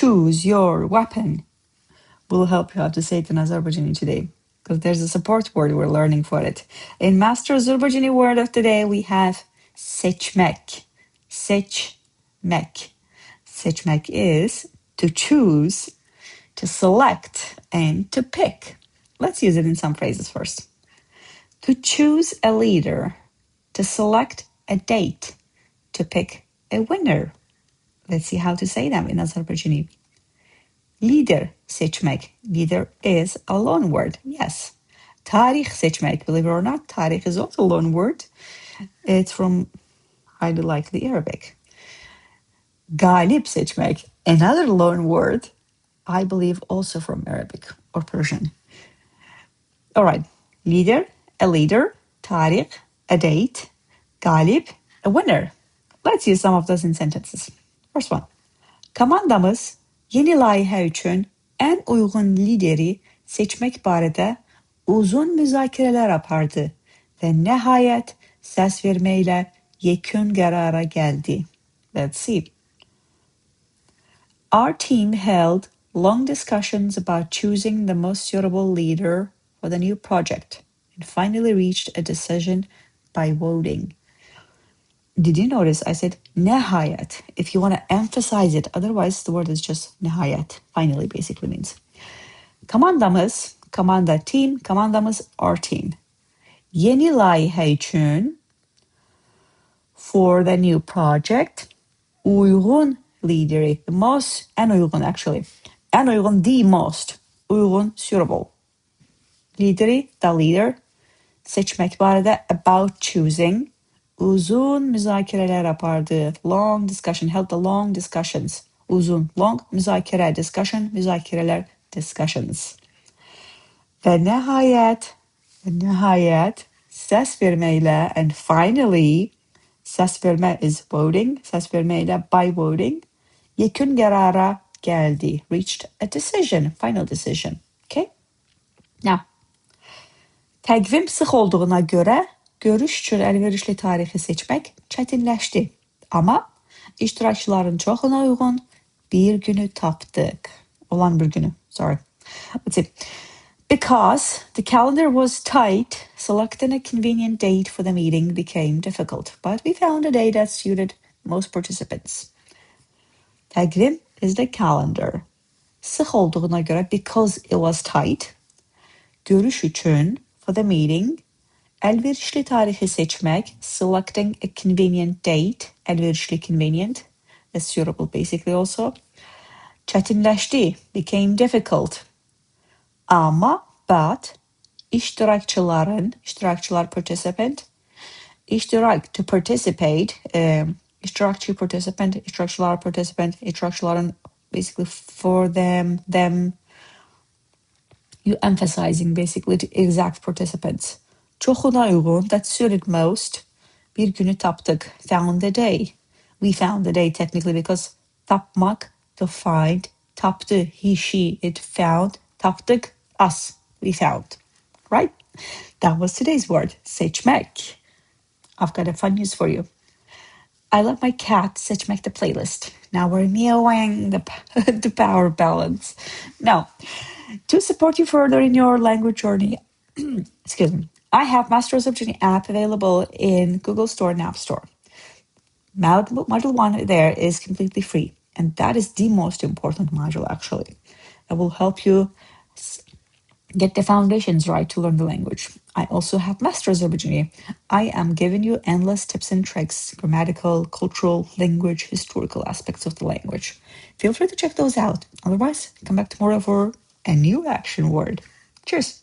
choose your weapon will help you how to say it in Azerbaijani today, because there's a support word we're learning for it. In Master Azerbaijani word of today, we have seçmek. Seçmek. Seçmek is to choose, to select, and to pick. Let's use it in some phrases first. To choose a leader, to select a date, to pick a winner. Let's see how to say them in Azerbaijani. Lider seçmek. Lider is a loan word, yes. Tarix seçmek, believe it or not, tarix is also a loan word. It's from highly likely Arabic. Qalib seçmek, another loan word, I believe also from Arabic or Persian. All right, leader, a leader, tarix, a date, qalib, a winner. Let's use some of those in sentences. First one. Komandamız yeni layihə üçün ən uyğun lideri seçmək barədə uzun müzakirələr apardı və nəhayət səsvermə ilə yekun qərara gəldi. Let's see. Our team held long discussions about choosing the most suitable leader for the new project and finally reached a decision by voting. Did you notice I said nəhayət? If you want to emphasize it, otherwise the word is just nəhayət. Finally basically means. Komandamız, komanda team, komandamız our team. Yeni layihə üçün for the new project, uyğun lideri, the most, en uygun actually. En uygun, the most. Uygun, suitable. Lideri, the leader. Seçmek barədə, about choosing. Uzun müzakirələr apardı. Long discussion, held the long discussions. Uzun, long, müzakirə, discussion, müzakirələr, discussions. Və nəhayət, səsvermə ilə, and finally, səsvermə is voting, səsvermə ilə by voting, yekun qərara gəldi, reached a decision, final decision. Okay? Now, təqvim sıx olduğuna görə, görüş üçün əlverişli tarixi seçmək çətinləşdi. Amma iştirakçıların çoxuna uyğun bir günü tapdıq. Olan bir günü, sorry. Let's see. Because the calendar was tight, selecting a convenient date for the meeting became difficult, but we found a day that suited most participants. Təqvim is the calendar. Sıx olduğuna görə, because it was tight, görüş üçün, for the meeting, əlverişli tarixi seçmək, selecting a convenient date, əlverişli convenient, is suitable basically also. Çətinləşdi, became difficult. Amma, but, iştirakçıların, iştirakçılar participant, iştirak to participate, iştirakçı participant, iştirakçılar participant, iştirakçıların basically for them, you emphasizing basically the exact participants. Çoxuna uyğun, that suited most, bir günü tapdıq, found the day. We found the day technically because tapmak, to find, tapdı, he, she, it found, tapdıq, us, we found, right? That was today's word, seçmek. I've got a fun news for you. I let my cat seçmek the playlist. Now we're meowing the power balance. Now, to support you further in your language journey, excuse me, I have Master Azerbaijani app available in Google Store and App Store. Module 1 there is completely free, and that is the most important module actually. It will help you get the foundations right to learn the language. I also have Master Azerbaijani. I am giving you endless tips and tricks, grammatical, cultural, language, historical aspects of the language. Feel free to check those out. Otherwise, come back tomorrow for a new action word. Cheers!